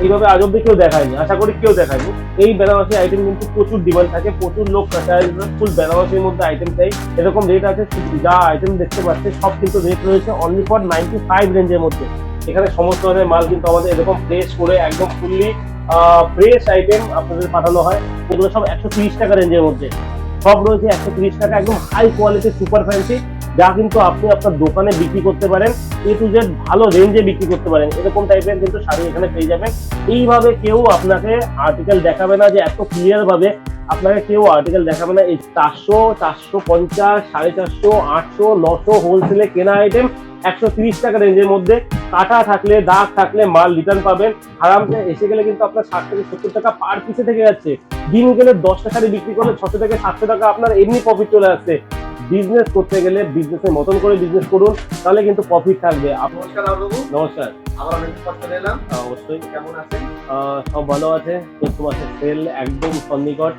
এইভাবে আজ অব্দি কেউ দেখায়নি, আশা করি কেউ দেখায়নি। এই বেনারসি আইটেম কিন্তু প্রচুর ডিমান্ড থাকে, প্রচুর লোক ফুল বেনারসির মধ্যে আইটেম চাই, এরকম রেট আছে। যা আইটেম দেখতে পাচ্ছে সব কিন্তু রেট রয়েছে অনলি ফর 95 রেঞ্জের মধ্যে। এখানে সমস্ত ধরনের মাল কিন্তু আমাদের এরকম ফ্রেশ করে একদম ফুললি ফ্রেশ আইটেম আপনাদের পাঠানো হয়। এগুলো সব 130 টাকা রেঞ্জের মধ্যে সব রয়েছে, 130 টাকা, একদম হাই কোয়ালিটি সুপার ফ্যান্সি, যা কিন্তু আপনি আপনার দোকানে বিক্রি করতে পারেন, এ টু জেড ভালো রেঞ্জে বিক্রি করতে পারেন। এরকম টাইপের কিন্তু শাড়ি এখানে পেয়ে যাবেন। এইভাবে কেউ আপনাকে আর্টিকেল দেখাবে না, যে এত ক্লিয়ার ভাবে আপনাকে কেউ আর্টিকেল দেখাবে না। এই 400, 450, 450, 800, 900 হোলসেলে কেনা আইটেম 130 টাকা রেঞ্জের মধ্যে। কাটা থাকলে দাগ থাকলে মাল রিটার্ন পাবেন। আরামসে এসে গেলে কিন্তু আপনার 60 থেকে 70 টাকা পার পিসে থেকে যাচ্ছে। দিন গেলে 10টা শাড়ি বিক্রি করলে 600 থেকে 700 টাকা আপনার এমনি প্রফিট চলে আসছে। বিজনেস করতে গেলে বিজনেসের মতন করে বিজনেস করুন, তাহলে কিন্তু প্রফিট থাকবে। নমস্কার বাবু। নমস্কার। আবার অনেক কষ্ট নিলাম। অবশ্যই। কেমন আছেন? সব ভালো আছে। চৈত্র মাসের সেল একদম সন্নিকট,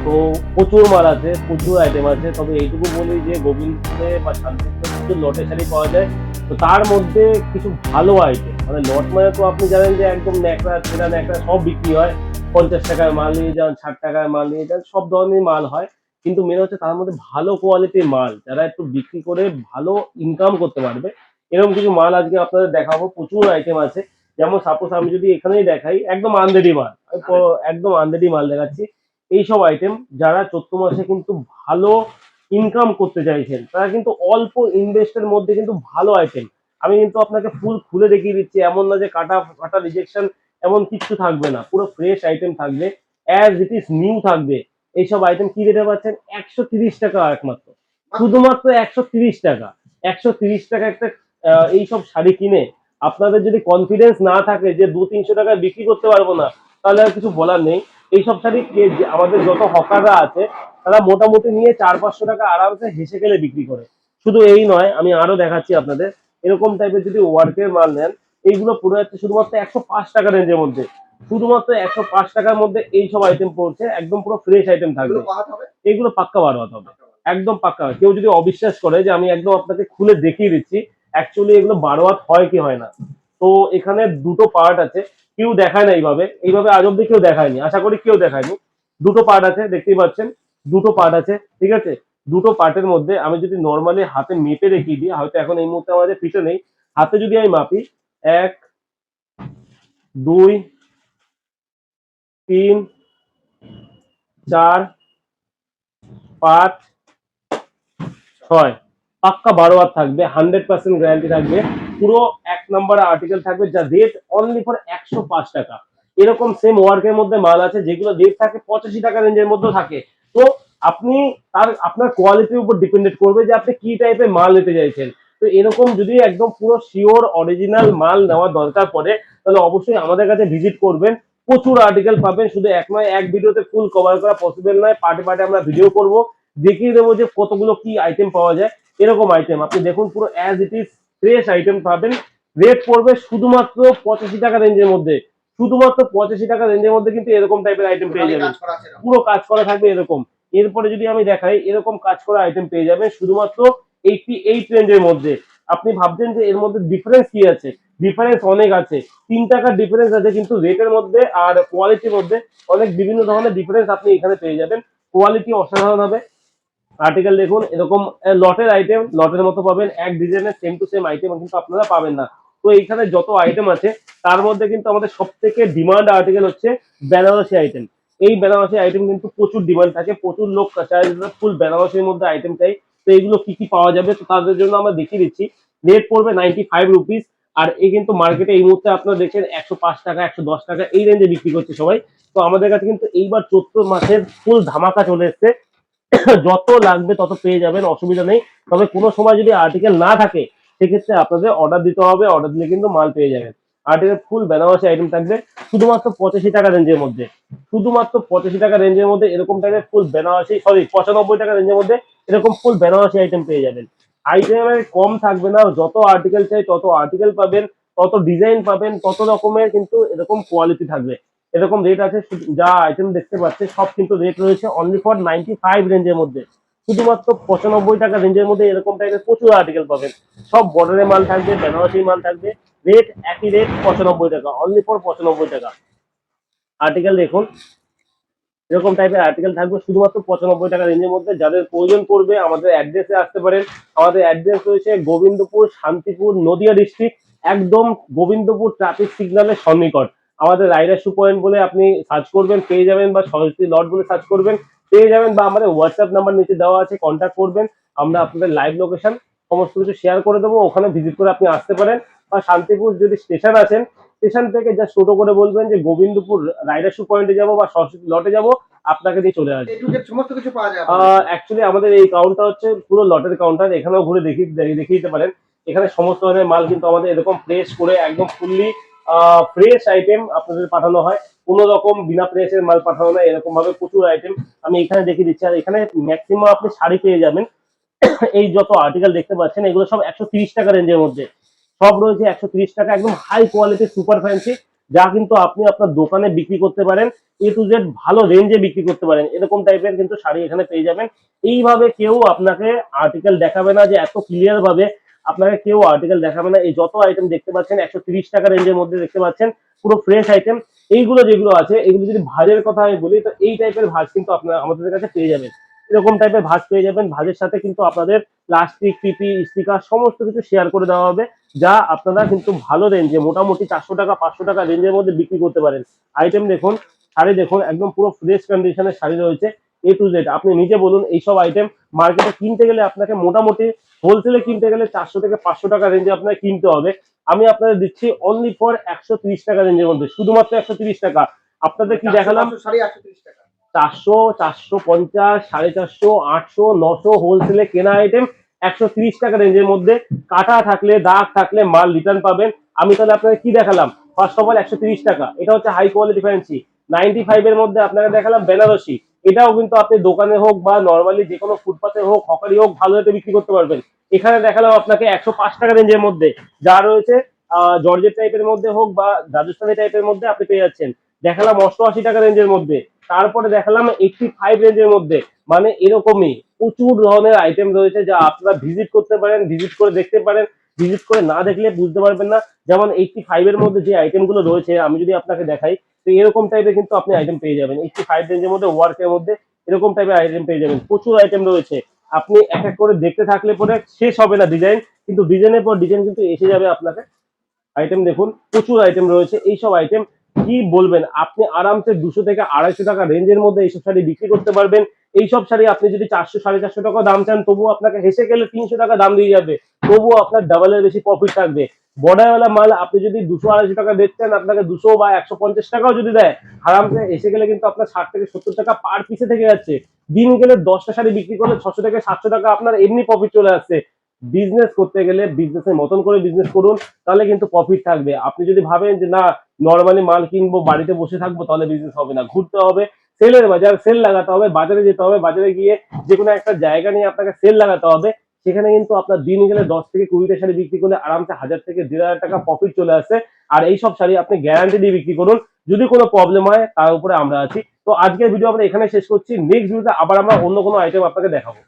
তো প্রচুর মাল আছে, প্রচুর আইটেম আছে। তবে এইটুকু বলি যে গোবিন্দপুরে বা শান্তিপুরে প্রচুর লটে শাড়ি পাওয়া যায়, তো তার মধ্যে কিছু ভালো আইটেম, মানে লট মানে তো আপনি জানেন যে একদম ন্যাকড়া ছেঁড়া ন্যাকড়া সব বিক্রি হয়। 50 টাকার মাল নিয়ে যান, 60 টাকার মাল নিয়ে যান, সব ধরনের মাল হয়। কিন্তু মেন হচ্ছে তার মধ্যে ভালো কোয়ালিটির মাল, যারা একটু বিক্রি করে ভালো ইনকাম করতে পারবে, এরকম কিছু মাল আজকে আপনাদের দেখাবো। প্রচুর আইটেম আছে। যেমন সাপোজ আমি যদি এখানেই দেখাই, একদম আনরেডি মাল, একদম আনরেডি মাল দেখাচ্ছি। এইসব আইটেম যারা চৈত্র মাসে কিন্তু ভালো ইনকাম করতে চাইছেন, তারা কিন্তু অল্প ইনভেস্টের মধ্যে কিন্তু ভালো আইটেম। আমি কিন্তু আপনাকে ফুল খুলে দেখিয়ে দিচ্ছি, এমন না যে কাটা কাটা রিজেকশন এমন কিছু থাকবে না, পুরো ফ্রেশ আইটেম থাকবে, অ্যাজ ইট ইজ নিউ থাকবে। এইসব আইটেম কি রেটে পাচ্ছেন? 130 টাকা একমাত্র, শুধুমাত্র 130 টাকা। 130 টাকা একটা এইসব শাড়ি কিনে আপনাদের যদি কনফিডেন্স না থাকে যে 200-300 টাকায় বিক্রি করতে পারবো না, তাহলে আর কিছু বলার নেই। এইসব শাড়ি আমাদের যত হকাররা আছে, তারা মোটামুটি নিয়ে 400-500 টাকা আরামসে হেসে গেলে বিক্রি করে। শুধু এই নয়, আমি আরো দেখাচ্ছি আপনাদের। এরকম টাইপের যদি ওয়ার্কের মাল নেন, এইগুলো পুরো যাচ্ছে শুধুমাত্র 105 টাকা রেঞ্জের মধ্যে। শুধুমাত্র 105 টাকার মধ্যে এইসব আইটেম পড়ছে, একদম পুরো ফ্রেশ আইটেম থাকবে। এগুলো পাক্কা 12 হবে, একদম পাক্কা। কেউ যদি অবিশ্বাস করে, যে আমি একদম আপনাকে খুলে দেখিয়ে দিচ্ছি অ্যাকচুয়ালি এগুলো 12 হয় কি হয় না। তো এখানে দুটো পার্ট আছে, কেউ দেখায় না এইভাবে, এইভাবে আজ অব্দি কেউ দেখায়নি, আশা করি কেউ দেখায়নি। দুটো পার্ট আছে, দেখতেই পাচ্ছেন, দুটো পার্ট আছে, ঠিক আছে। দুটো পার্টের মধ্যে আমি যদি নর্মালি হাতে মেপে দেখিয়ে দিই, হয়তো এখন এই মুহূর্তে আমাদের পিঠে নেই, হাতে যদি আমি মাপি, 1, 2, 3, 4, 5, 6, পাক্কা 12 থাকবে, 100% গ্যারান্টি থাকবে। পুরো 1 নম্বর আর্টিকেল থাকবে, যা রেট অনলি ফর 105 টাকা। এরকম সেম ওয়ার্কের মধ্যে মাল আছে যেগুলো রেট থাকে 85 টাকা রেঞ্জের মধ্যে থাকে। তো আপনি আপনার কোয়ালিটির উপর ডিপেন্ডেন্ট করবে যে আপনি কি টাইপের মাল নিতে চাইছেন। তো এরকম যদি একদম পুরো শিওর অরিজিনাল মাল নেওয়ার দরকার পড়ে, তাহলে অবশ্যই আমাদের কাছে ভিজিট করবেন। প্রচুর আর্টিকেল পাবেন, শুধু এক নয়, এক ভিডিওতে ফুল কভার করা পসিবল নয়। পার্টে পার্টে আমরা ভিডিও করব, দেখিয়ে দেবো যে কতগুলো কি আইটেম পাওয়া যায়। এরকম আইটেম আপনি দেখুন, পুরো as it is fresh item পাবেন। রেট পড়বে শুধুমাত্র 85 টাকা রেঞ্জের মধ্যে, শুধুমাত্র 85 টাকা রেঞ্জের মধ্যে কিন্তু এরকম টাইপের আইটেম পেয়ে যাবেন। পুরো কাজ করা থাকবে এরকম। এরপরে যদি আমি দেখাই, এরকম কাজ করা আইটেম পেয়ে যাবেন শুধুমাত্র 88 রেঞ্জের মধ্যে। আপনি ভাবছেন যে এর মধ্যে ডিফারেন্স কি আছে? ডিফারেন্স অনেক আছে, 3 টাকার ডিফারেন্স আছে, কিন্তু রেটের মধ্যে আর কোয়ালিটির মধ্যে অনেক বিভিন্ন ধরনের ডিফারেন্স আপনি এখানে পেয়ে যাবেন। কোয়ালিটি অসাধারণ হবে। আর্টিকেল দেখুন, এরকম লটের আইটেম লটের মতো পাবেন, এক ডিজাইনের সেম টু সেম আইটেম কিন্তু আপনারা পাবেন না। তো এইখানে যত আইটেম আছে, তার মধ্যে কিন্তু আমাদের সব থেকে ডিমান্ড আর্টিকেল হচ্ছে বেনারসি আইটেম। এই বেনারসি আইটেম কিন্তু প্রচুর ডিমান্ড থাকে, প্রচুর লোক চাই ফুল বেনারসির মধ্যে আইটেম চাই। তো এইগুলো কি কি পাওয়া যাবে, তো তাদের জন্য আমরা দেখিয়ে দিচ্ছি। রেট পড়বে 95 রুপিস। আর এই কিন্তু মার্কেটে এই মুহূর্তে আপনারা দেখছেন 105 টাকা, 110 টাকা এই রেঞ্জে বিক্রি করছে সবাই। তো আমাদের কাছে কিন্তু এইবার চৈত্র মাসের ফুল ধামাকা চলে এসছে, যত লাগবে তত পেয়ে যাবেন, অসুবিধা নেই। তবে কোনো সময় যদি আর্টিকেল না থাকে, সেক্ষেত্রে আপনাদের অর্ডার দিতে হবে, অর্ডার দিলে কিন্তু মাল পেয়ে যাবেন। আর্টিকেল ফুল বেনারসি আইটেম থাকবে শুধুমাত্র 85 টাকা রেঞ্জের মধ্যে। শুধুমাত্র 85 টাকা রেঞ্জের মধ্যে এরকম টাইপের ফুল বেনারসি, সরি 95 টাকা রেঞ্জের মধ্যে এরকম ফুল বেনারসি আইটেম পেয়ে যাবেন। আইটেমের কম থাকবে না, যত আর্টিকেল চাই তত আর্টিকেল পাবেন, তত ডিজাইন পাবেন, তত রকমের কিন্তু এরকম কোয়ালিটি থাকবে। এরকম রেট আছে, যা আইটেম দেখতে পাচ্ছে সব কিন্তু রেট রয়েছে অনলি ফর 95 রেঞ্জের মধ্যে। শুধুমাত্র 95 টাকা রেঞ্জের মধ্যে এরকম টাইপের প্রচুর আর্টিকেল পাবেন। সব বর্ডারের মাল থাকবে, বেনারসি মাল থাকবে, রেট একই রেট 95 টাকা, অনলি ফর 95 টাকা। আর্টিকেল দেখুন, এরকম টাইপের আর্টিকেল থাকবে শুধুমাত্র 95 টাকা রেঞ্জের মধ্যে। যাদের প্রয়োজন পড়বে আমাদের অ্যাড্রেসে আসতে পারেন। আমাদের অ্যাড্রেস রয়েছে গোবিন্দপুর, শান্তিপুর, নদিয়া ডিস্ট্রিক্ট, একদম গোবিন্দপুর ট্রাফিক সিগন্যালের সন্নিকট। আমাদের রাইডার শু পয়েন্ট বলে আপনি সার্চ করবেন পেয়ে যাবেন, বা সরস্বতী লট বলে সার্চ করবেন পেয়ে যাবেন, বা আমাদের হোয়াটসঅ্যাপ নাম্বার নিচে দেওয়া আছে, কন্ট্যাক্ট করবেন। আমরা আপনাদের লাইভ লোকেশন সমস্ত কিছু শেয়ার করে দেবো, ওখানে ভিজিট করে আপনি আসতে পারেন। বা শান্তিপুর যদি স্টেশন আছেন, স্টেশন থেকে জাস্ট ছোট করে বলবেন যে গোবিন্দপুর রাইডার শু পয়েন্টে যাবো বা সরস্বতী লটে যাবো, আপনাকে দিয়ে চলে আসবে। এ টু জেড সমস্ত কিছু পাওয়া যায় আপনাদের। অ্যাকচুয়ালি আমাদের এই কাউন্টার হচ্ছে পুরো লটের কাউন্টার, এখানেও ঘুরে দেখিয়ে দিতে পারেন। এখানে সমস্ত ধরনের মাল কিন্তু আমাদের এরকম প্রেস করে একদম ফুললি ফ্রেশ আইটেম আপনাদের পাঠানো হয়। কোনো রকম বিনা প্রেসের মাল পাঠানো হয়, এরকম ভাবে প্রচুর আইটেম আমি এখানে দেখিয়ে দিচ্ছি। আর এখানে ম্যাক্সিমাম আপনি শাড়ি পেয়ে যাবেন। এই যত আর্টিকেল দেখতে পাচ্ছেন এগুলো সব 130 টাকা রেঞ্জের মধ্যে সব রয়েছে। 130 টাকা, একদম হাই কোয়ালিটি সুপার ফ্যান্সি, যা কিন্তু আপনি আপনার দোকানে বিক্রি করতে পারেন, এ টু জেড ভালো রেঞ্জে বিক্রি করতে পারেন। এরকম টাইপের কিন্তু শাড়ি এখানে পেয়ে যাবেন। এইভাবে কেউ আপনাকে আর্টিকেল দেখাবে না, যে এত ক্লিয়ার ভাবে আপনাকে কেউ আর্টিকেল দেখাবে না। এই যত আইটেম দেখতে পাচ্ছেন 130 টাকা রেঞ্জের মধ্যে দেখতে পাচ্ছেন, পুরো ফ্রেশ আইটেম। এইগুলো যেগুলো আছে, এগুলো যদি ভাজের কথা আমি বলি, তো এই টাইপের ভাজ কিন্তু আপনারা আমাদের কাছে পেয়ে যাবেন। এরকম টাইপের ভাজ পেয়ে যাবেন। ভাজের সাথে কিন্তু আপনাদের প্লাস্টিক, পিপি, স্টিকার সমস্ত কিছু শেয়ার করে দেওয়া হবে, যা আপনারা কিন্তু ভালো রেঞ্জে মোটামুটি 400 টাকা 500 টাকা রেঞ্জের মধ্যে বিক্রি করতে পারেন। আইটেম দেখুন, শাড়ি দেখুন, একদম পুরো ফ্রেশ কন্ডিশনের শাড়ি রয়েছে এ টু জেড। আপনি নিজে বলুন, এইসব আইটেম মার্কেটে কিনতে গেলে আপনাকে মোটামুটি হোলসেলে কিনতে গেলে 400 থেকে 500 টাকা রেঞ্জে আপনাকে কিনতে হবে। আমি আপনাদের দিচ্ছি অনলি ফর 130 টাকা রেঞ্জের মধ্যে, শুধুমাত্র 130 টাকা। আপনাদের কি দেখালাম, 400 শাড়ি 130 টাকা। 400, 450, 450, 800, 900 হোলসেলে কেনা আইটেম 130 টাকা রেঞ্জের মধ্যে। কাটা থাকলে, দাগ থাকলে মাল রিটার্ন পাবেন। আমি তাহলে আপনাকে কি দেখালাম, ফার্স্ট অফ অল 130 টাকা, এটা হচ্ছে হাই কোয়ালিটি ফ্যান্সি। 95 এর মধ্যে আপনাকে দেখালাম বেনারসি, এটাও কিন্তু আপনি দোকানে হোক বা নর্মালি যে কোনো ফুটপাতে হোক, হকারি হোক, ভালো রেটে বিক্রি করতে পারবেন। এখানে দেখালাম আপনাকে 105 টাকা রেঞ্জের মধ্যে, যা রয়েছে জর্জেট টাইপের মধ্যে হোক বা রাজস্থানি টাইপের মধ্যে আপনি পেয়ে যাচ্ছেন। দেখালাম 88 টাকা রেঞ্জের মধ্যে, তারপরে দেখালাম 85 রেঞ্জের মধ্যে। মানে এরকমই প্রচুর ধরনের আইটেম রয়েছে, যা আপনারা ভিজিট করতে পারেন, ভিজিট করে দেখতে পারেন। ভিজিট করে না দেখলে বুঝতে পারবেন না। যেমন 85 এর মধ্যে যে আইটেম গুলো রয়েছে আমি যদি আপনাকে দেখাই, তো এরকম টাইপের কিন্তু আপনি আইটেম পেয়ে যাবেন। 85 রেঞ্জের মধ্যে ওয়ার্কের মধ্যে এরকম টাইপের আইটেম পেয়ে যাবেন। প্রচুর আইটেম রয়েছে, আপনি এক এক করে দেখতে থাকলে পরে শেষ হবে না ডিজাইন, কিন্তু ডিজাইনের পর ডিজাইন কিন্তু এসে যাবে আপনাকে। আইটেম দেখুন, প্রচুর আইটেম রয়েছে। এইসব আইটেম কি বলবেন, আপনি আরামসে 200 থেকে 250 টাকা রেঞ্জের মধ্যে এইসব শাড়ি বিক্রি করতে পারবেন। এইসব শাড়ি আপনি যদি 400 450 টাকা দাম চান, তবুও আপনাকে হেসে গেলে 300 টাকা দাম দিয়ে যাবে, তবুও আপনার ডাবলের বেশি প্রফিট থাকবে। বর্ডারওয়ালা মাল আপনি যদি 200 250 টাকা বেচছেন, আপনাকে 200 বা 150 টাকাও যদি দেয়, আরামসে এসে গেলে কিন্তু আপনার 60 থেকে 70 টাকা পার পিসে থেকে যাচ্ছে। দিন গেলে 10টা শাড়ি বিক্রি করলে 600 থেকে 700 টাকা আপনার এমনি প্রফিট চলে আসছে। বিজনেস করতে গেলে বিজনেসের মতন করে বিজনেস করুন, তাহলে কিন্তু প্রফিট থাকবে। আপনি যদি ভাবেন যে না নর্মালি মাল কিনবো বাড়িতে বসে থাকবো, তাহলে বিজনেস হবে না। ঘুরতে হবে, সেলের বাজার, সেল লাগাতে হবে, বাজারে যেতে হবে, বাজারে গিয়ে যে কোনো একটা জায়গা নিয়ে আপনাকে সেল লাগাতে হবে। সেখানে কিন্তু আপনার দিন গেলে 10 থেকে 20টা শাড়ি বিক্রি করলে আরামসে 1000 থেকে 1500 টাকা প্রফিট চলে আসে। আর এইসব শাড়ি আপনি গ্যারান্টি দিয়ে বিক্রি করুন, যদি কোনো প্রবলেম হয় তার উপরে আমরা আছি। তো আজকের ভিডিও আমরা এখানে শেষ করছি। নেক্সট ভিডিওতে আবার আমরা অন্য কোনো আইটেম আপনাকে দেখাবো।